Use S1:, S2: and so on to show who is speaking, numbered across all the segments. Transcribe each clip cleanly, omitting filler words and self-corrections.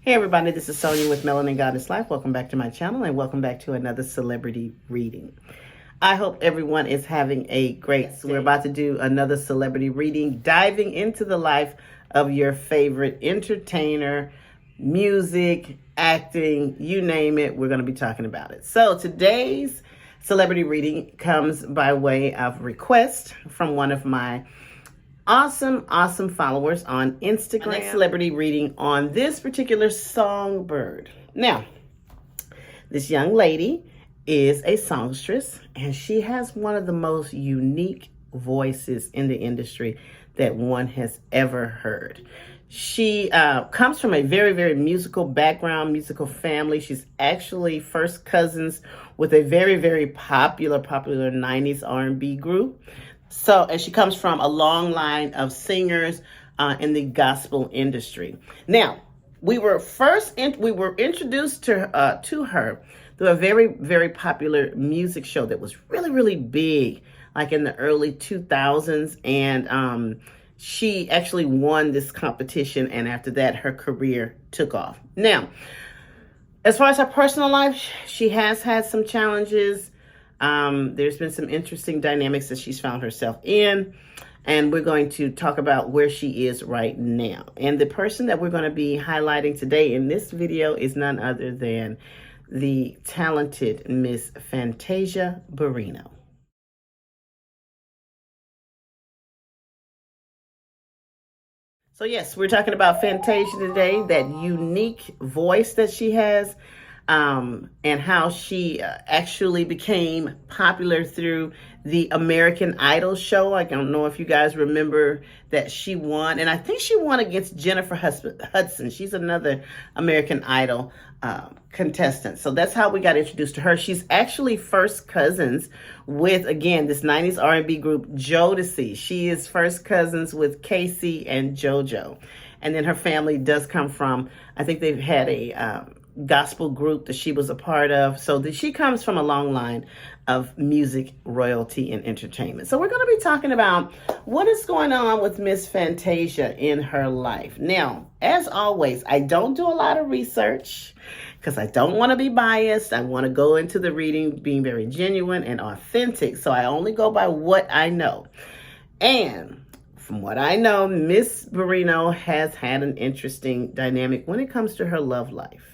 S1: Hey everybody, this is Sonia with Melanin Goddess Life. Welcome back to my channel and welcome back to another celebrity reading. I hope everyone is having a great day. We're about to do another celebrity reading, diving into the life of your favorite entertainer, music, acting, you name it, we're going to be talking about it. So today's celebrity reading comes by way of request from one of my awesome followers on Instagram. My next celebrity reading on this particular songbird. Now, this young lady is a songstress, and she has one of the most unique voices in the industry that one has ever heard. She comes from a very musical background, musical family. She's actually first cousins with a very popular 90s R&B group. So, and she comes from a long line of singers in the gospel industry. Now, we were introduced to her through a very popular music show that was really big, like in the early 2000s, and she actually won this competition, and after that, her career took off. Now, as far as her personal life, she has had some challenges. There's been some interesting dynamics that she's found herself in, and we're going to talk about where she is right now. And the person that we're going to be highlighting today in this video is none other than the talented Miss Fantasia Barrino. So yes, we're talking about Fantasia today, that unique voice that she has, and how she actually became popular through the American Idol show. I don't know if you guys remember that she won, and I think she won against Jennifer Hudson. She's another American Idol contestant. So that's how we got introduced to her. She's actually first cousins with, again, this 90s R&B group Jodeci. She is first cousins with Casey and JoJo. And then her family does come from, I think they've had a gospel group that she was a part of. So she comes from a long line of music, royalty, and entertainment. So we're going to be talking about what is going on with Miss Fantasia in her life. Now, as always, I don't do a lot of research because I don't want to be biased. I want to go into the reading being very genuine and authentic. So I only go by what I know. And from what I know, Miss Barrino has had an interesting dynamic when it comes to her love life.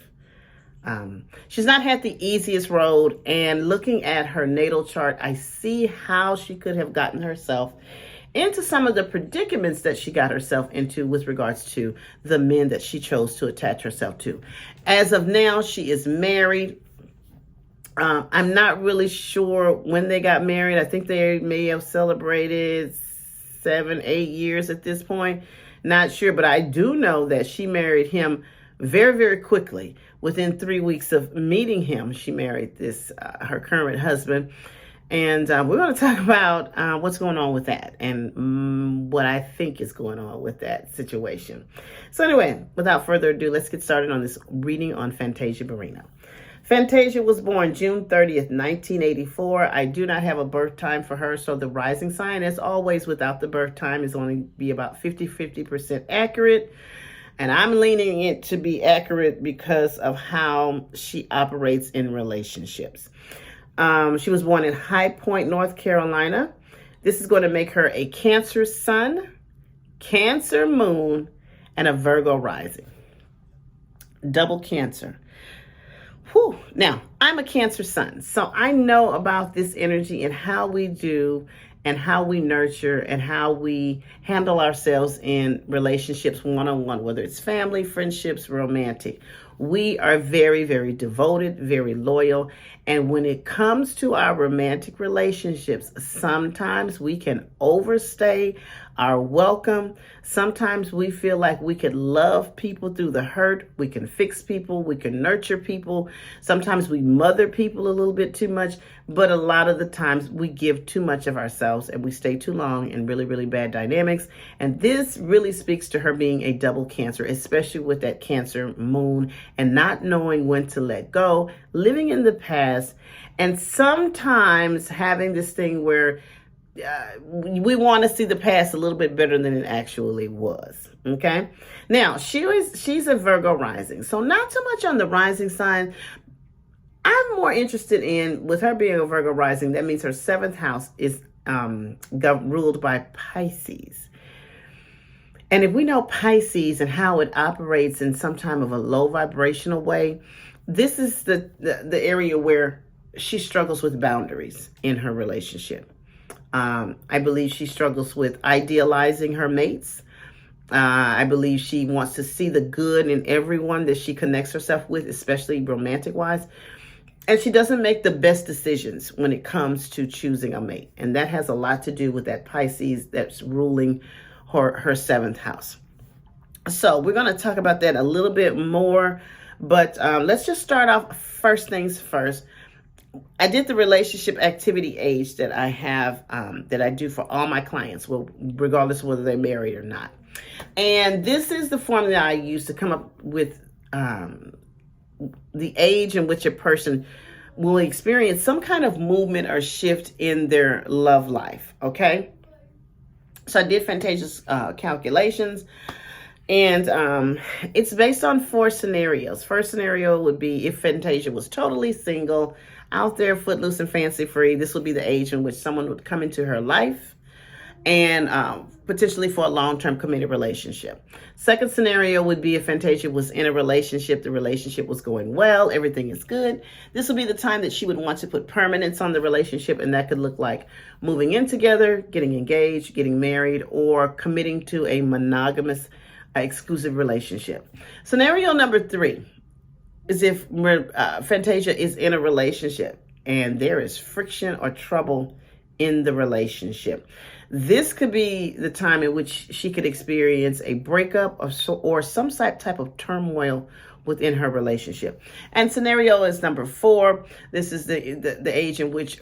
S1: She's not had the easiest road, and looking at her natal chart, I see how she could have gotten herself into some of the predicaments that she got herself into with regards to the men that she chose to attach herself to. As of now, she is married. I'm not really sure when they got married. I think they may have celebrated 7-8 years at this point. Not sure, but I do know that she married him very quickly. Within 3 weeks of meeting him, she married this her current husband. And we're going to talk about what's going on with that and what I think is going on with that situation. So anyway, without further ado, let's get started on this reading on Fantasia Barrino. Fantasia was born June 30th, 1984. I do not have a birth time for her, so the rising sign, as always, without the birth time, is only be about 50% accurate. And I'm leaning it to be accurate because of how she operates in relationships. She was born in High Point, North Carolina. This is going to make her a Cancer sun, Cancer moon, and a Virgo rising. Double Cancer. Whew. Now, I'm a Cancer sun, so I know about this energy and how we do and how we nurture and how we handle ourselves in relationships one-on-one, whether it's family, friendships, romantic. We are very devoted, very loyal. And when it comes to our romantic relationships, sometimes we can overstay our welcome. Sometimes we feel like we could love people through the hurt. We can fix people. We can nurture people. Sometimes we mother people a little bit too much. But a lot of the times we give too much of ourselves and we stay too long in really bad dynamics. And this really speaks to her being a double Cancer, especially with that Cancer moon and not knowing when to let go, living in the past, and sometimes having this thing where we want to see the past a little bit better than it actually was. Okay. Now she's a Virgo rising, so not too much on the rising sign. I'm more interested in, with her being a Virgo rising, that means her seventh house is ruled by Pisces. And if we know Pisces and how it operates in some time of a low vibrational way, this is the area where she struggles with boundaries in her relationship. I believe she struggles with idealizing her mates. I believe she wants to see the good in everyone that she connects herself with, especially romantic wise. And she doesn't make the best decisions when it comes to choosing a mate. And that has a lot to do with that Pisces that's ruling her seventh house. So we're going to talk about that a little bit more. But let's just start off first things first. I did the relationship activity age that I have, that I do for all my clients, well, regardless of whether they're married or not. And this is the formula I use to come up with the age in which a person will experience some kind of movement or shift in their love life. Okay. So I did Fantasia's calculations, and it's based on 4 scenarios. First scenario would be if Fantasia was totally single, out there, footloose and fancy free. This would be the age in which someone would come into her life, and potentially for a long-term committed relationship. Second scenario would be if Fantasia was in a relationship, the relationship was going well, everything is good. This would be the time that she would want to put permanence on the relationship, and that could look like moving in together, getting engaged, getting married, or committing to a monogamous, exclusive relationship. Scenario number 3 is if Fantasia is in a relationship and there is friction or trouble in the relationship. This could be the time in which she could experience a breakup or some type of turmoil within her relationship. And scenario is number 4. This is the age in which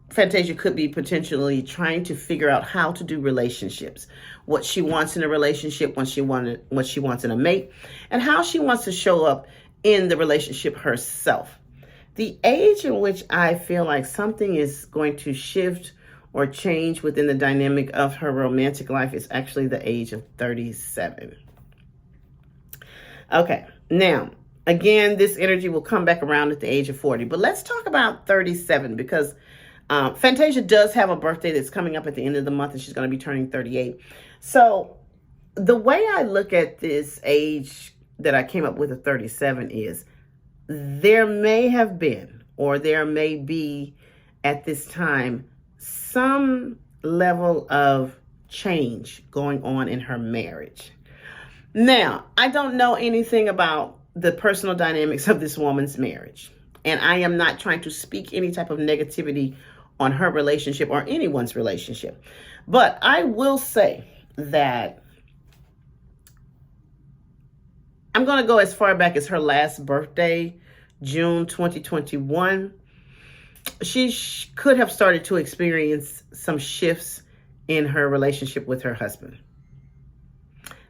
S1: Fantasia could be potentially trying to figure out how to do relationships, what she wants in a relationship, what she wants in a mate, and how she wants to show up in the relationship herself. The age in which I feel like something is going to shift or change within the dynamic of her romantic life is actually the age of 37. Okay, now, again, this energy will come back around at the age of 40. But let's talk about 37, because Fantasia does have a birthday that's coming up at the end of the month, and she's going to be turning 38. So the way I look at this age that I came up with at 37 is there may have been, or there may be at this time, some level of change going on in her marriage. Now, I don't know anything about the personal dynamics of this woman's marriage, and I am not trying to speak any type of negativity on her relationship or anyone's relationship. But I will say that I'm going to go as far back as her last birthday, June 2021. She could have started to experience some shifts in her relationship with her husband.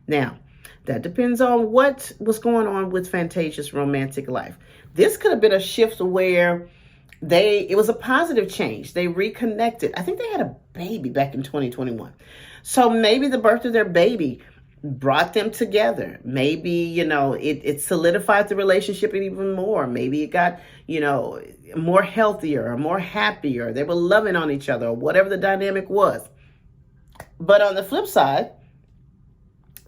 S1: Now, that depends on what was going on with Fantasia's romantic life. This could have been a shift where it was a positive change. They reconnected. I think they had a baby back in 2021. So maybe the birth of their baby brought them together. Maybe, it solidified the relationship even more. Maybe it got, more healthier or more happier. They were loving on each other, or whatever the dynamic was. But on the flip side,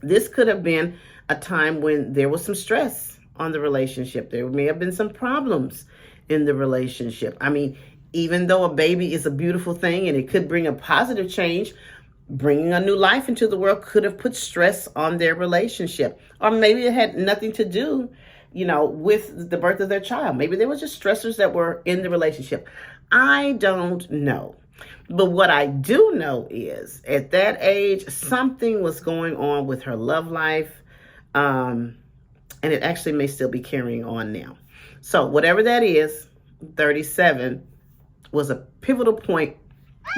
S1: this could have been a time when there was some stress on the relationship. There may have been some problems in the relationship. I mean, even though a baby is a beautiful thing and it could bring a positive change, bringing a new life into the world could have put stress on their relationship. Or maybe it had nothing to do, with the birth of their child. Maybe there were just stressors that were in the relationship. I don't know. But what I do know is at that age, something was going on with her love life. And it actually may still be carrying on now. So whatever that is, 37 was a pivotal point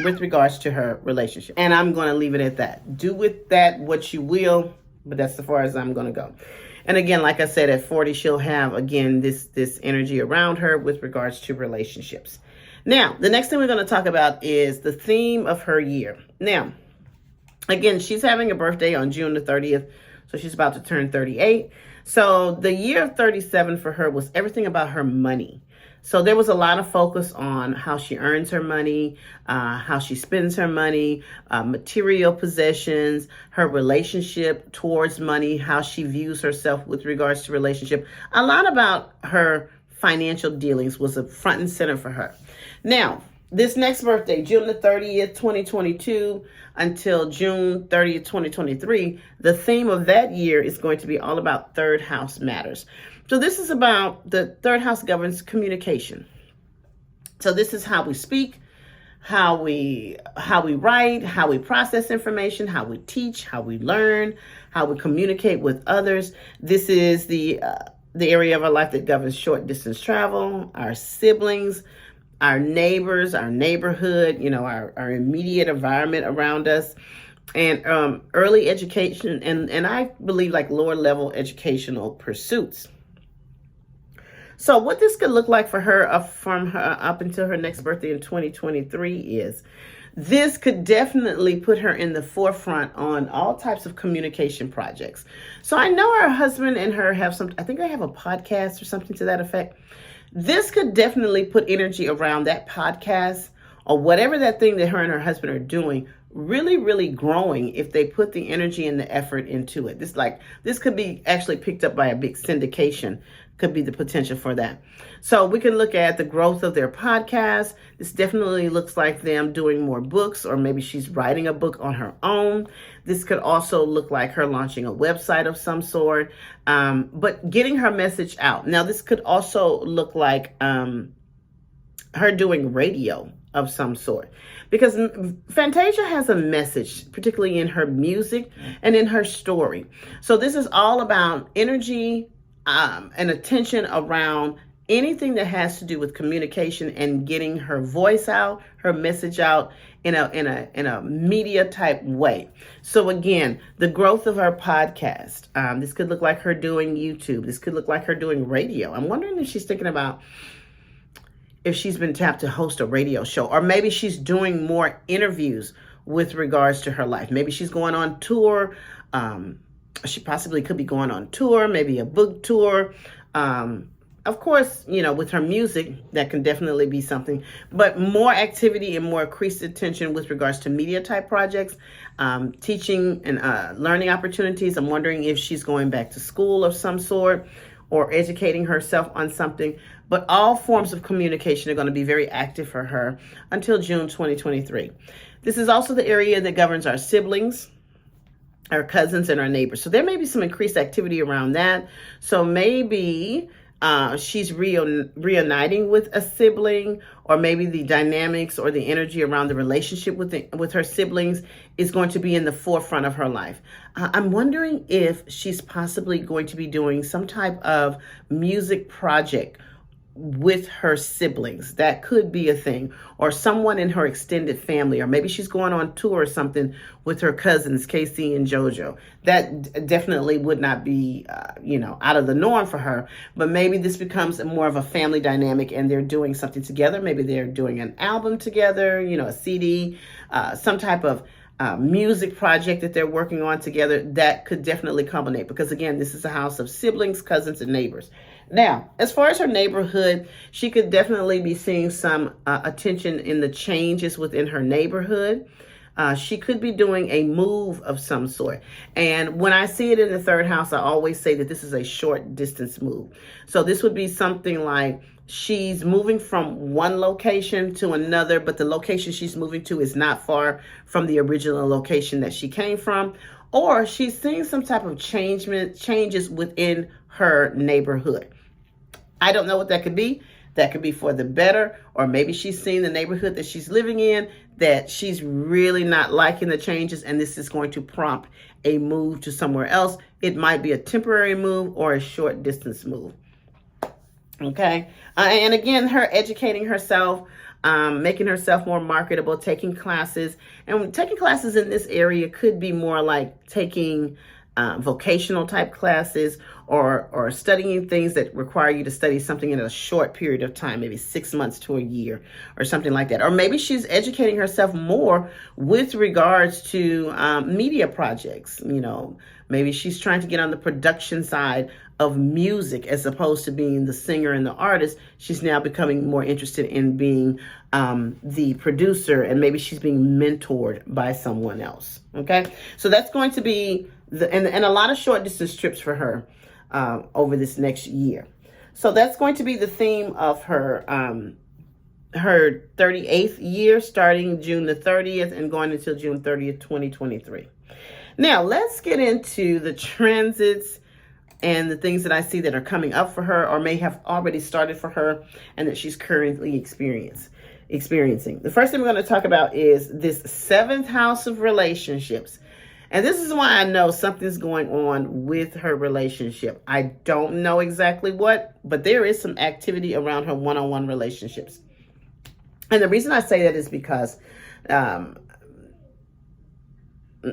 S1: with regards to her relationship. And I'm going to leave it at that. Do with that what you will, but that's as far as I'm going to go. And again, like I said, at 40, she'll have, again, this energy around her with regards to relationships. Now, the next thing we're going to talk about is the theme of her year. Now, again, she's having a birthday on June the 30th, so she's about to turn 38. So the year of 37 for her was everything about her money. So there was a lot of focus on how she earns her money, how she spends her money, material possessions, her relationship towards money, how she views herself with regards to relationship. A lot about her financial dealings was a front and center for her. Now, this next birthday, June the 30th, 2022 until June 30th, 2023, the theme of that year is going to be all about third house matters. So this is about the third house governs communication. So this is how we speak, how we write, how we process information, how we teach, how we learn, how we communicate with others. This is the area of our life that governs short distance travel, our siblings, our neighbors, our neighborhood, our immediate environment around us, and early education, and I believe like lower level educational pursuits. So what this could look like for her up until her next birthday in 2023 is this could definitely put her in the forefront on all types of communication projects. So I know her husband and her have I think they have a podcast or something to that effect. This could definitely put energy around that podcast or whatever that thing that her and her husband are doing, really, really growing if they put the energy and the effort into it. This could be actually picked up by a big syndication, could be the potential for that. So we can look at the growth of their podcast. This definitely looks like them doing more books, or maybe she's writing a book on her own. This could also look like her launching a website of some sort, but getting her message out. Now, this could also look like her doing radio of some sort, because Fantasia has a message, particularly in her music and in her story. So this is all about energy and attention around anything that has to do with communication and getting her voice out, her message out in a media type way. So again, the growth of her podcast. This could look like her doing YouTube. This could look like her doing radio. I'm wondering if she's thinking about if she's been tapped to host a radio show, or maybe she's doing more interviews with regards to her life. Maybe she's going on tour. She possibly could be going on tour, maybe a book tour. Of course, with her music, that can definitely be something, but more activity and more increased attention with regards to media type projects, teaching and learning opportunities. I'm wondering if she's going back to school of some sort or educating herself on something, but all forms of communication are going to be very active for her until June 2023. This is also the area that governs our siblings, our cousins, and our neighbors. So there may be some increased activity around that. So maybe she's reuniting with a sibling, or maybe the dynamics or the energy around the relationship with her siblings is going to be in the forefront of her life. I'm wondering if she's possibly going to be doing some type of music project with her siblings. That could be a thing, or someone in her extended family, or maybe she's going on tour or something with her cousins, Casey and JoJo. That definitely would not be, out of the norm for her, but maybe this becomes more of a family dynamic and they're doing something together. Maybe they're doing an album together, a CD, some type of music project that they're working on together. That could definitely culminate, because again, this is a house of siblings, cousins, and neighbors. Now, as far as her neighborhood, she could definitely be seeing some attention in the changes within her neighborhood. She could be doing a move of some sort. And when I see it in the third house, I always say that this is a short distance move. So this would be something like she's moving from one location to another, but the location she's moving to is not far from the original location that she came from. Or she's seeing some type of changes within her neighborhood. I don't know what that could be. That could be for the better, or maybe she's seeing the neighborhood that she's living in that she's really not liking the changes, and this is going to prompt a move to somewhere else. It might be a temporary move or a short distance move. Okay. And again, her educating herself, making herself more marketable, taking classes. And taking classes in this area could be more like taking vocational type classes, or studying things that require you to study something in a short period of time, maybe 6 months to a year or something like that. Or maybe she's educating herself more with regards to media projects. Maybe she's trying to get on the production side of music as opposed to being the singer and the artist. She's now becoming more interested in being the producer, and maybe she's being mentored by someone else. Okay, so that's going to be and a lot of short distance trips for her over this next year. So that's going to be the theme of her 38th year, starting June the 30th and going until June 30th, 2023. Now, let's get into the transits and the things that I see that are coming up for her or may have already started for her and that she's currently experiencing. The first thing we're going to talk about is this 7th house of relationships. And this is why I know something's going on with her relationship. I don't know exactly what, but there is some activity around her one-on-one relationships. And the reason I say that is because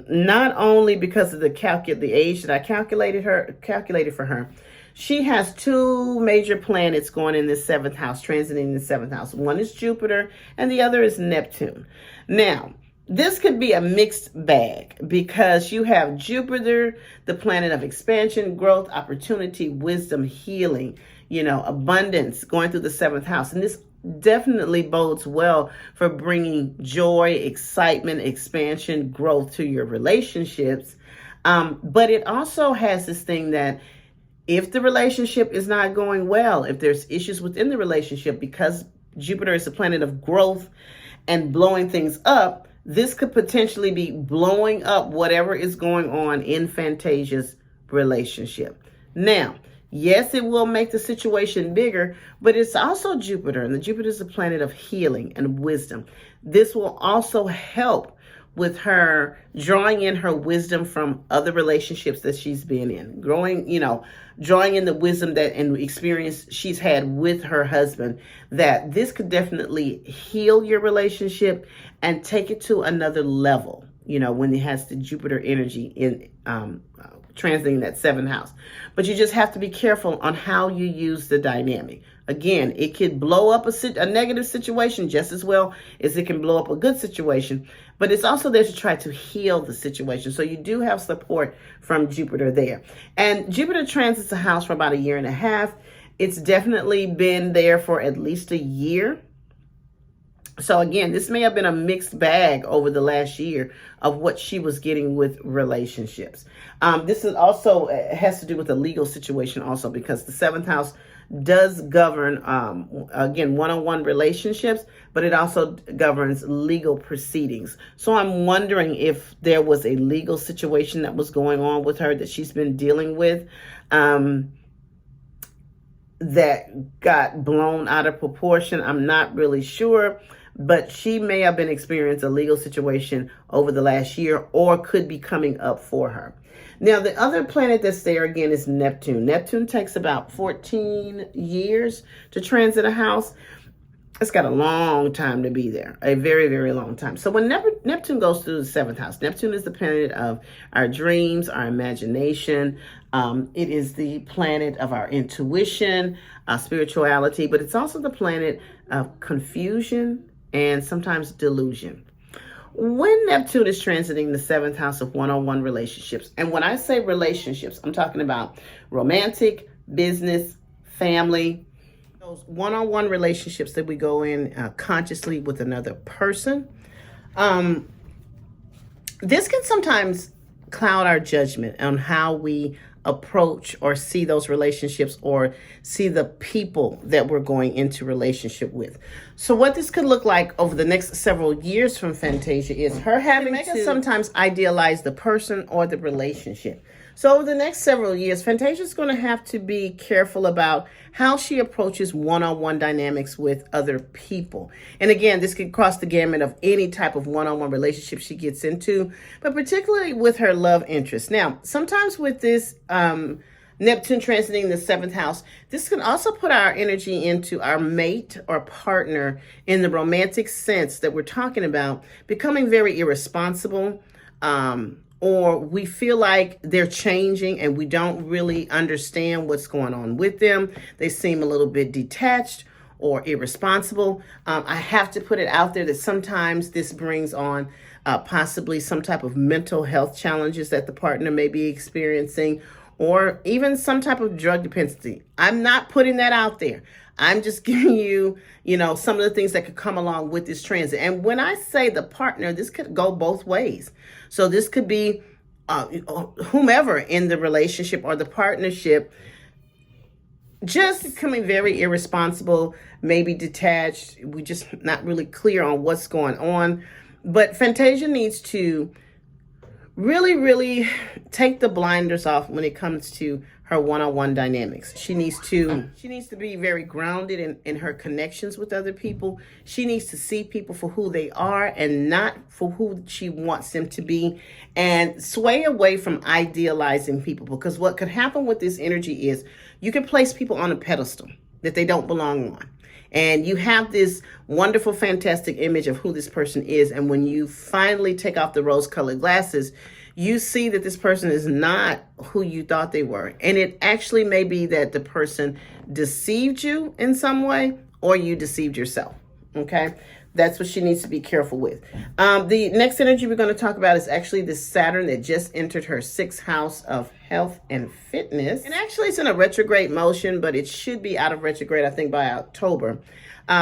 S1: not only because of the age that I calculated for her, she has 2 major planets going in this 7th house, transiting the 7th house. One is Jupiter and the other is Neptune. Now, this could be a mixed bag because you have Jupiter, the planet of expansion, growth, opportunity, wisdom, healing, abundance going through the 7th house. And this definitely bodes well for bringing joy, excitement, expansion, growth to your relationships. But it also has this thing that if the relationship is not going well, if there's issues within the relationship, because Jupiter is a planet of growth and blowing things up, this could potentially be blowing up whatever is going on in Fantasia's relationship. Now, yes, it will make the situation bigger, but it's also Jupiter, and the Jupiter is a planet of healing and wisdom. This will also help with her drawing in her wisdom from other relationships that she's been in, drawing in the wisdom that and experience she's had with her husband, that this could definitely heal your relationship and take it to another level, when it has the Jupiter energy in transiting that 7th house. But you just have to be careful on how you use the dynamic. Again, it could blow up a negative situation just as well as it can blow up a good situation, but it's also there to try to heal the situation. So you do have support from Jupiter there. And Jupiter transits the house for about 1.5 years. It's definitely been there for at least a year. So again, this may have been a mixed bag over the last year of what she was getting with relationships. This is also has to do with the legal situation also, because the 7th house does govern, again, one-on-one relationships, but it also governs legal proceedings. So I'm wondering if there was a legal situation that was going on with her that she's been dealing with, that got blown out of proportion. I'm not really sure, but she may have been experiencing a legal situation over the last year or could be coming up for her. Now, the other planet that's there again is Neptune. Neptune takes about 14 years to transit a house. It's got a long time to be there, a very, very long time. So when Neptune goes through the 7th house, Neptune is the planet of our dreams, our imagination. It is the planet of our intuition, spirituality, but it's also the planet of confusion and sometimes delusion. When Neptune is transiting the 7th house of one-on-one relationships, and when I say relationships, I'm talking about romantic, business, family, those one-on-one relationships that we go in consciously with another person. This can sometimes cloud our judgment on how we approach or see those relationships or see the people that we're going into relationship with. So what this could look like over the next several years from Fantasia is her having to sometimes idealize the person or the relationship. So over the next several years, Fantasia is going to have to be careful about how she approaches one-on-one dynamics with other people. And again, this could cross the gamut of any type of one-on-one relationship she gets into, but particularly with her love interest. Now, sometimes with this Neptune transiting the 7th house, this can also put our energy into our mate or partner in the romantic sense that we're talking about, becoming very irresponsible, or we feel like they're changing and we don't really understand what's going on with them. They seem a little bit detached or irresponsible. I have to put it out there that sometimes this brings on possibly some type of mental health challenges that the partner may be experiencing, or even some type of drug dependency. I'm not putting that out there. I'm just giving you, some of the things that could come along with this transit. And when I say the partner, this could go both ways. So this could be whomever in the relationship or the partnership just becoming very irresponsible, maybe detached. We just not really clear on what's going on. But Fantasia needs to really, really take the blinders off when it comes to her one-on-one dynamics. She needs to be very grounded in her connections with other people. She needs to see people for who they are and not for who she wants them to be, and sway away from idealizing people, because what could happen with this energy is you can place people on a pedestal that they don't belong on. And you have this wonderful, fantastic image of who this person is. And when you finally take off the rose-colored glasses, you see that this person is not who you thought they were. And it actually may be that the person deceived you in some way, or you deceived yourself. Okay? That's what she needs to be careful with. The next energy we're going to talk about is actually this Saturn that just entered her 6th house of health and fitness. And actually it's in a retrograde motion, but it should be out of retrograde, I think, by October.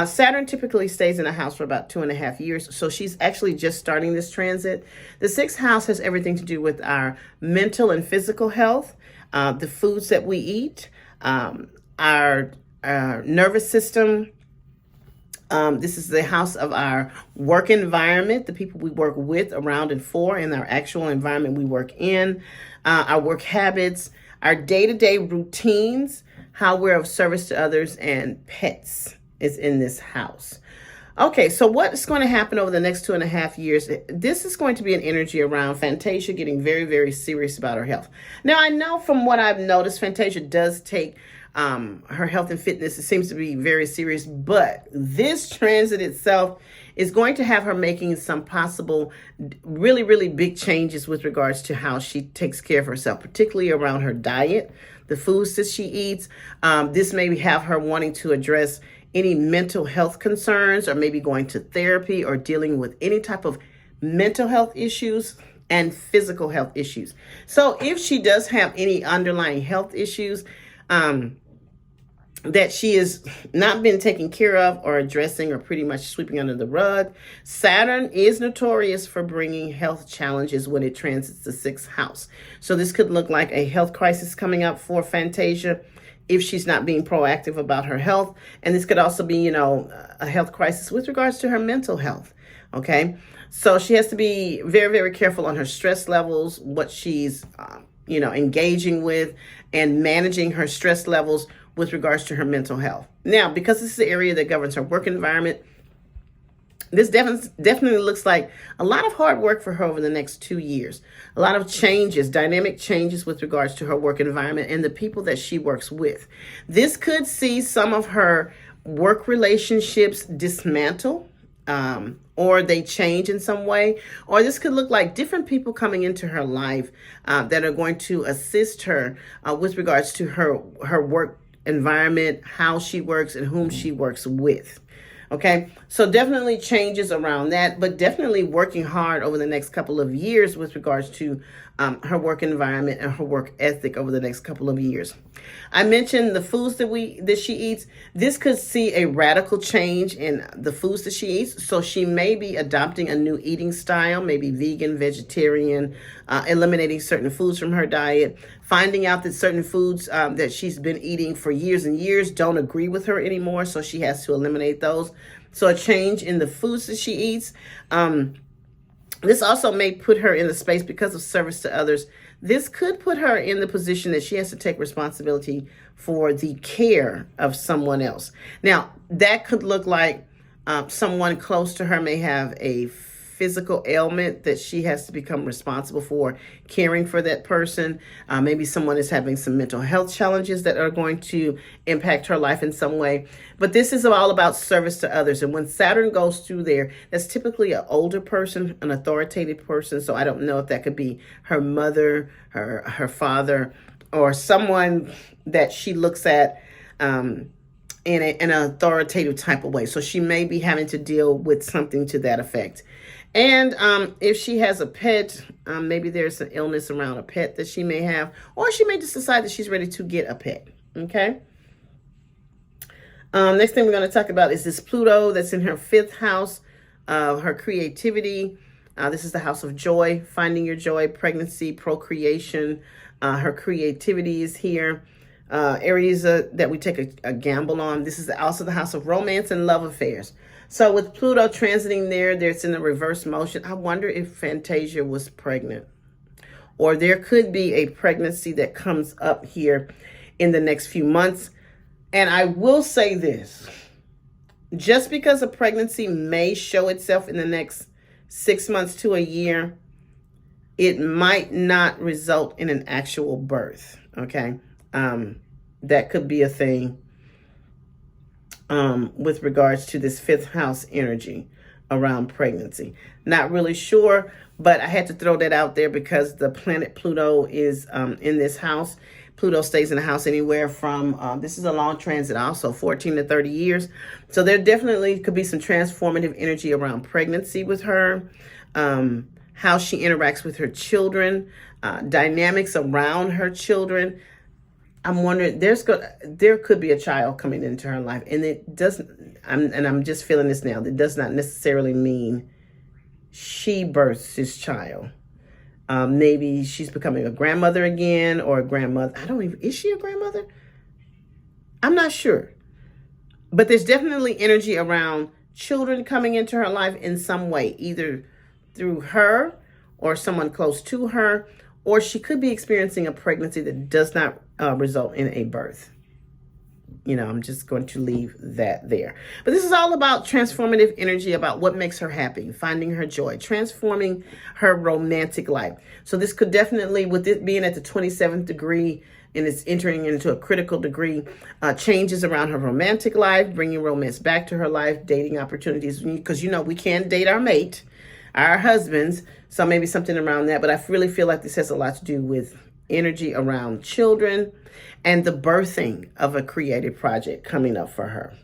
S1: Saturn typically stays in a house for about 2.5 years. So she's actually just starting this transit. The 6th house has everything to do with our mental and physical health, the foods that we eat, our nervous system. This is the house of our work environment, the people we work with, around, and for, and our actual environment we work in, our work habits, our day-to-day routines, how we're of service to others, and pets is in this house. Okay, so what's going to happen over the next 2.5 years? This is going to be an energy around Fantasia getting very, very serious about her health. Now, I know from what I've noticed, Fantasia does take her health and fitness, it seems to be very serious, but this transit itself is going to have her making some possible really, really big changes with regards to how she takes care of herself, particularly around her diet, the foods that she eats. This may have her wanting to address any mental health concerns, or maybe going to therapy, or dealing with any type of mental health issues and physical health issues. So if she does have any underlying health issues, that she has not been taken care of or addressing, or pretty much sweeping under the rug, Saturn is notorious for bringing health challenges when it transits the 6th house. So this could look like a health crisis coming up for Fantasia if she's not being proactive about her health. And this could also be, a health crisis with regards to her mental health. Okay. So she has to be very, very careful on her stress levels, what she's, engaging with, and managing her stress levels with regards to her mental health. Now, because this is the area that governs her work environment, this definitely looks like a lot of hard work for her over the next 2 years. A lot of changes, dynamic changes with regards to her work environment and the people that she works with. This could see some of her work relationships dismantle, or they change in some way. Or this could look like different people coming into her life that are going to assist her with regards to her work environment, how she works, and whom she works with. Okay, so definitely changes around that, but definitely working hard over the next couple of years with regards to her work environment and her work ethic over the next couple of years. I mentioned the foods that she eats. This could see a radical change in the foods that she eats. So she may be adopting a new eating style, maybe vegan, vegetarian, eliminating certain foods from her diet, finding out that certain foods that she's been eating for years and years don't agree with her anymore. So she has to eliminate those. So a change in the foods that she eats. This also may put her in the space, because of service to others. This could put her in the position that she has to take responsibility for the care of someone else. Now, that could look like someone close to her may have a physical ailment that she has to become responsible for caring for that person. Maybe someone is having some mental health challenges that are going to impact her life in some way. But this is all about service to others. And when Saturn goes through there, that's typically an older person, an authoritative person. So I don't know if that could be her mother, her father, or someone that she looks at in an authoritative type of way. So she may be having to deal with something to that effect. And if she has a pet, maybe there's an illness around a pet that she may have, or she may just decide that she's ready to get a pet. Okay. Next thing we're going to talk about is this Pluto that's in her 5th house of her creativity. This is the house of joy, finding your joy, pregnancy, procreation. Her creativity is here. Areas that we take a gamble on. This is also the house of romance and love affairs. So with Pluto transiting there, there's in a reverse motion. I wonder if Fantasia was pregnant, or there could be a pregnancy that comes up here in the next few months. And I will say this, just because a pregnancy may show itself in the next 6 months to a year, it might not result in an actual birth. Okay. That could be a thing with regards to this 5th house energy around pregnancy. Not really sure, but I had to throw that out there because the planet Pluto is in this house. Pluto stays in the house anywhere from, this is a long transit also, 14 to 30 years. So there definitely could be some transformative energy around pregnancy with her, how she interacts with her children, dynamics around her children. I'm wondering, there could be a child coming into her life, and it doesn't. I'm just feeling this now. That does not necessarily mean she births this child. Maybe she's becoming a grandmother again, or a grandmother. Is she a grandmother? I'm not sure, but there's definitely energy around children coming into her life in some way, either through her or someone close to her, or she could be experiencing a pregnancy that does not result in a birth. I'm just going to leave that there. But this is all about transformative energy, about what makes her happy, finding her joy, transforming her romantic life. So this could definitely, with it being at the 27th degree and it's entering into a critical degree, changes around her romantic life, bringing romance back to her life, dating opportunities, because we can date our mate, our husbands. So maybe something around that. But I really feel like this has a lot to do with energy around children and the birthing of a creative project coming up for her.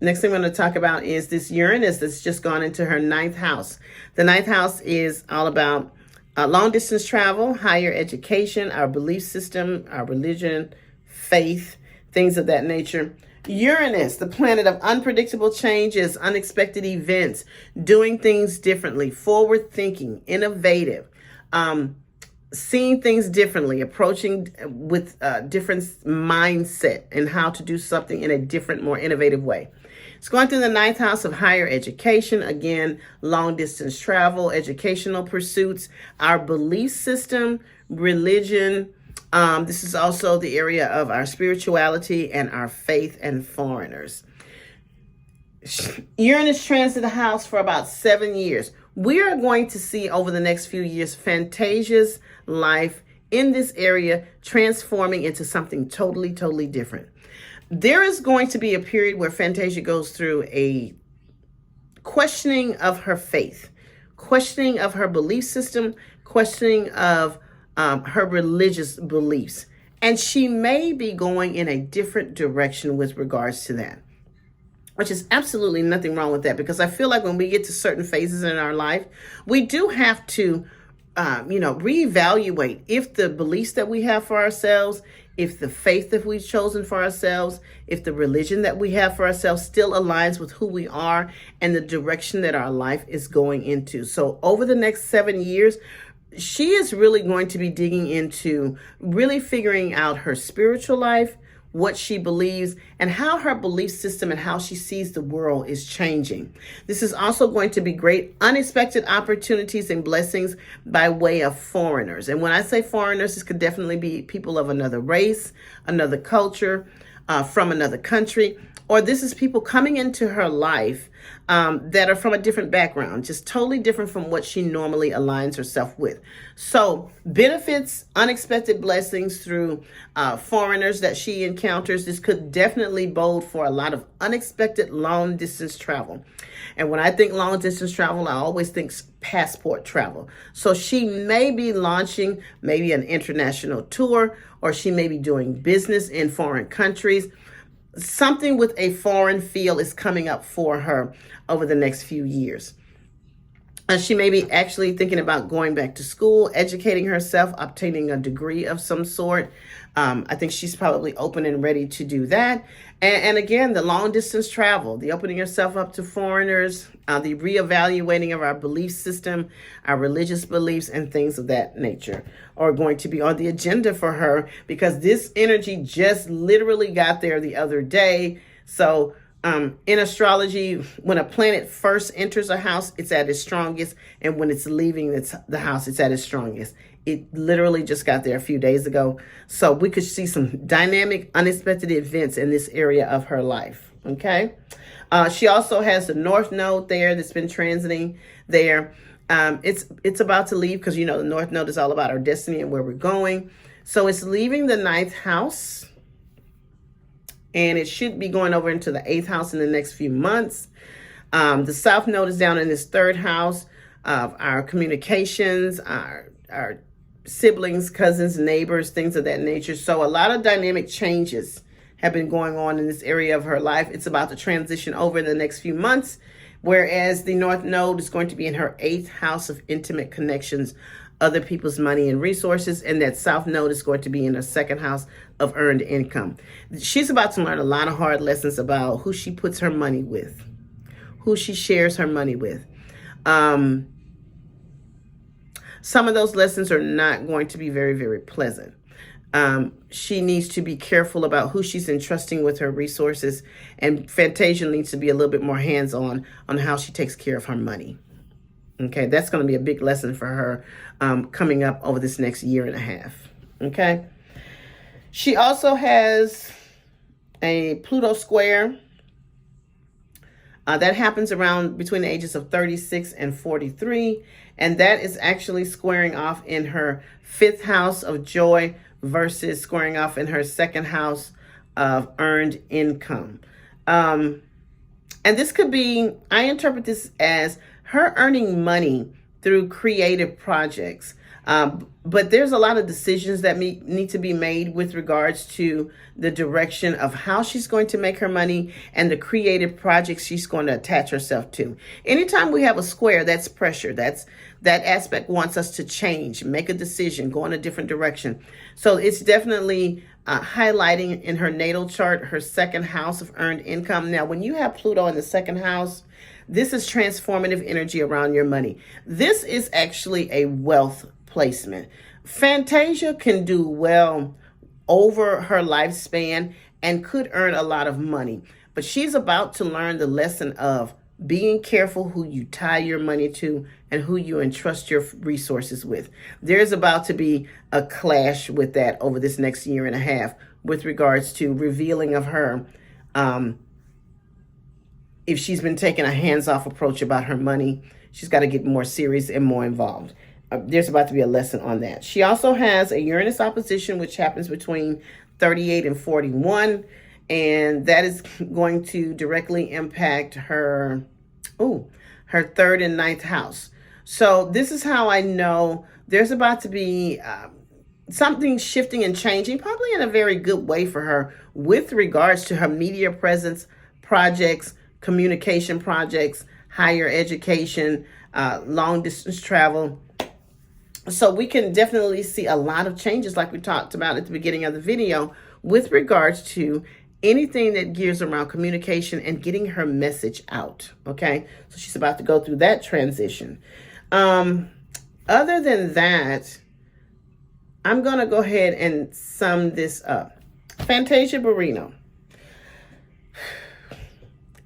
S1: Next thing I'm going to talk about is this Uranus that's just gone into her 9th house. The 9th house is all about long distance travel, higher education, our belief system, our religion, faith, things of that nature. Uranus, the planet of unpredictable changes, unexpected events, doing things differently, forward thinking, innovative, seeing things differently, approaching with a different mindset and how to do something in a different, more innovative way. It's going through the 9th house of higher education. Again, long distance travel, educational pursuits, our belief system, religion. This is also the area of our spirituality and our faith and foreigners. Uranus transit the house for about 7 years. We are going to see over the next few years Fantasia's life in this area transforming into something totally, totally different. There is going to be a period where Fantasia goes through a questioning of her faith, questioning of her belief system, questioning of her religious beliefs. And she may be going in a different direction with regards to that, which is absolutely nothing wrong with that, because I feel like when we get to certain phases in our life, we do have to, reevaluate if the beliefs that we have for ourselves, if the faith that we've chosen for ourselves, if the religion that we have for ourselves still aligns with who we are and the direction that our life is going into. So over the next 7 years, she is really going to be digging into really figuring out her spiritual life, what she believes, and how her belief system and how she sees the world is changing. This is also going to be great unexpected opportunities and blessings by way of foreigners. And when I say foreigners, this could definitely be people of another race, another culture, from another country, or this is people coming into her life that are from a different background, just totally different from what she normally aligns herself with. So benefits, unexpected blessings through foreigners that she encounters. This could definitely bode for a lot of unexpected long distance travel. And when I think long distance travel, I always think passport travel. So she may be launching maybe an international tour, or she may be doing business in foreign countries. Something with a foreign feel is coming up for her over the next few years. She may be actually thinking about going back to school, educating herself, obtaining a degree of some sort. I think she's probably open and ready to do that. And again, the long distance travel, the opening yourself up to foreigners, the reevaluating of our belief system, our religious beliefs, and things of that nature are going to be on the agenda for her, because this energy just literally got there the other day. So in astrology, when a planet first enters a house, it's at its strongest. And when it's leaving the house, it's at its strongest. It literally just got there a few days ago. So we could see some dynamic, unexpected events in this area of her life. Okay. She also has the North Node there that's been transiting there. It's about to leave, because, you know, the North Node is all about our destiny and where we're going. So it's leaving the 9th house. And it should be going over into the 8th house in the next few months. The South Node is down in this 3rd house of our communications, our siblings, cousins, neighbors, things of that nature. So a lot of dynamic changes have been going on in this area of her life. It's about to transition over in the next few months, whereas the North Node is going to be in her 8th house of intimate connections, other people's money and resources, and that South Node is going to be in her 2nd house of earned income. She's about to learn a lot of hard lessons about who she puts her money with, who she shares her money with. Some of those lessons are not going to be very, very pleasant. She needs to be careful about who she's entrusting with her resources, and Fantasia needs to be a little bit more hands-on on how she takes care of her money. Okay, that's going to be a big lesson for her coming up over this next year and a half. Okay. She also has a Pluto square that happens around between the ages of 36 and 43. And that is actually squaring off in her 5th house of joy versus squaring off in her 2nd house of earned income. And this could be, I interpret this as her earning money through creative projects. But there's a lot of decisions that need to be made with regards to the direction of how she's going to make her money and the creative projects she's going to attach herself to. Anytime we have a square, that's pressure. That aspect wants us to change, make a decision, go in a different direction. So it's definitely highlighting in her natal chart, her 2nd house of earned income. Now, when you have Pluto in the 2nd house, this is transformative energy around your money. This is actually a wealth placement. Fantasia can do well over her lifespan and could earn a lot of money, but she's about to learn the lesson of being careful who you tie your money to and who you entrust your resources with. There's about to be a clash with that over this next year and a half with regards to revealing of her if she's been taking a hands-off approach about her money. She's got to get more serious and more involved. There's about to be a lesson on that. She also has a Uranus opposition, which happens between 38 and 41. And that is going to directly impact her 3rd and 9th house. So this is how I know there's about to be something shifting and changing, probably in a very good way for her with regards to her media presence, projects, communication projects, higher education, long distance travel. So we can definitely see a lot of changes, like we talked about at the beginning of the video, with regards to anything that gears around communication and getting her message out. Okay, so she's about to go through that transition. Other than that, I'm going to go ahead and sum this up. Fantasia Barrino.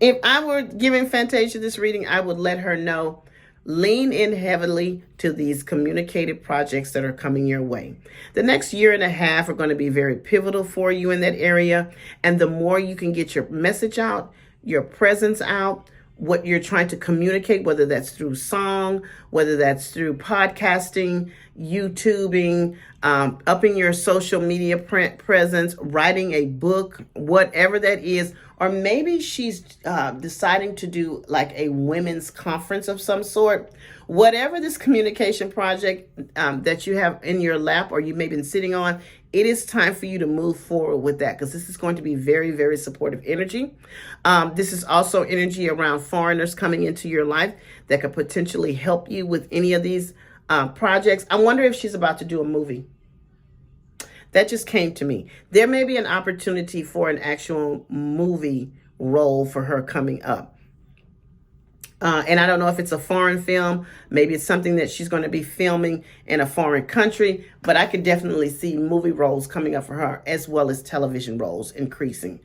S1: If I were giving Fantasia this reading, I would let her know Lean in heavily to these communicated projects that are coming your way. The next year and a half are going to be very pivotal for you in that area. And the more you can get your message out, your presence out, what you're trying to communicate, whether that's through song, whether that's through podcasting, YouTubing, upping your social media presence, writing a book, whatever that is. Or maybe she's deciding to do like a women's conference of some sort. Whatever this communication project that you have in your lap or you may have been sitting on, it is time for you to move forward with that, because this is going to be very, very supportive energy. This is also energy around foreigners coming into your life that could potentially help you with any of these projects. I wonder if she's about to do a movie. That just came to me. There may be an opportunity for an actual movie role for her coming up. And I don't know if it's a foreign film. Maybe it's something that she's going to be filming in a foreign country. But I could definitely see movie roles coming up for her, as well as television roles increasing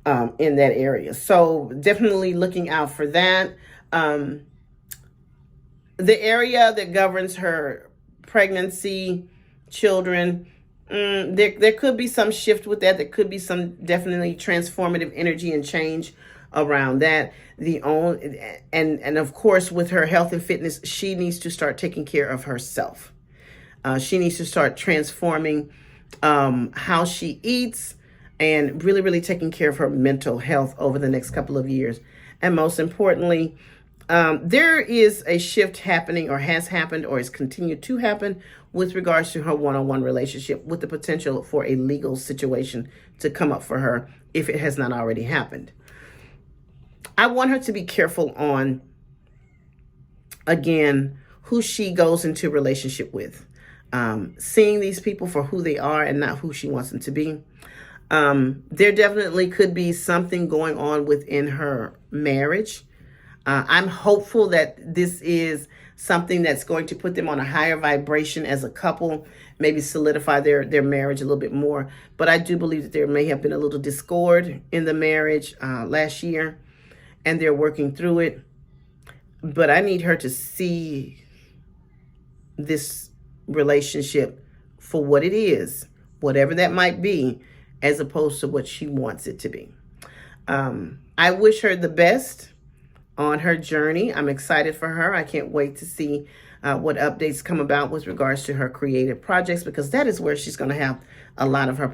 S1: in that area. So definitely looking out for that. The area that governs her pregnancy, children, there could be some shift with that. There could be some definitely transformative energy and change around that. And of course, with her health and fitness, she needs to start taking care of herself. She needs to start transforming how she eats and really, really taking care of her mental health over the next couple of years. And most importantly, there is a shift happening, or has happened, or is continued to happen with regards to her one-on-one relationship, with the potential for a legal situation to come up for her if it has not already happened. I want her to be careful on, again, who she goes into relationship with. Seeing these people for who they are and not who she wants them to be. There definitely could be something going on within her marriage. I'm hopeful that this is something that's going to put them on a higher vibration as a couple, maybe solidify their marriage a little bit more. But I do believe that there may have been a little discord in the marriage last year, and they're working through it. But I need her to see this relationship for what it is, whatever that might be, as opposed to what she wants it to be. I wish her the best on her journey. I'm excited for her. I can't wait to see what updates come about with regards to her creative projects, because that is where she's going to have a lot of her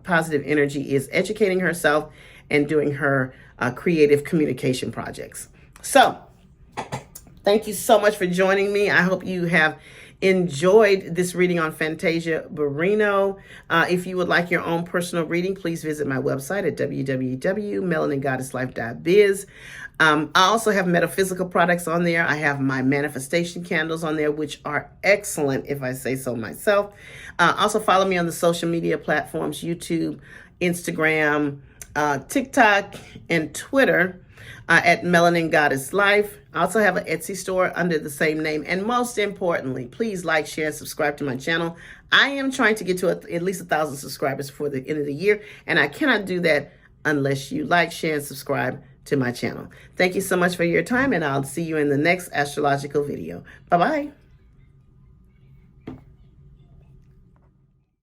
S1: positive energy, is educating herself and doing her creative communication projects. So thank you so much for joining me. I hope you have enjoyed this reading on Fantasia Barrino. If you would like your own personal reading, please visit my website at www.melaningoddesslife.biz. I also have metaphysical products on there. I have my manifestation candles on there, which are excellent, if I say so myself. Also follow me on the social media platforms, YouTube, Instagram, TikTok, and Twitter at Melanin Goddess Life. I also have an Etsy store under the same name. And most importantly, please like, share, and subscribe to my channel. I am trying to get to at least 1,000 subscribers before the end of the year, and I cannot do that unless you like, share, and subscribe to my channel. Thank you so much for your time, and I'll see you in the next astrological video. Bye-bye.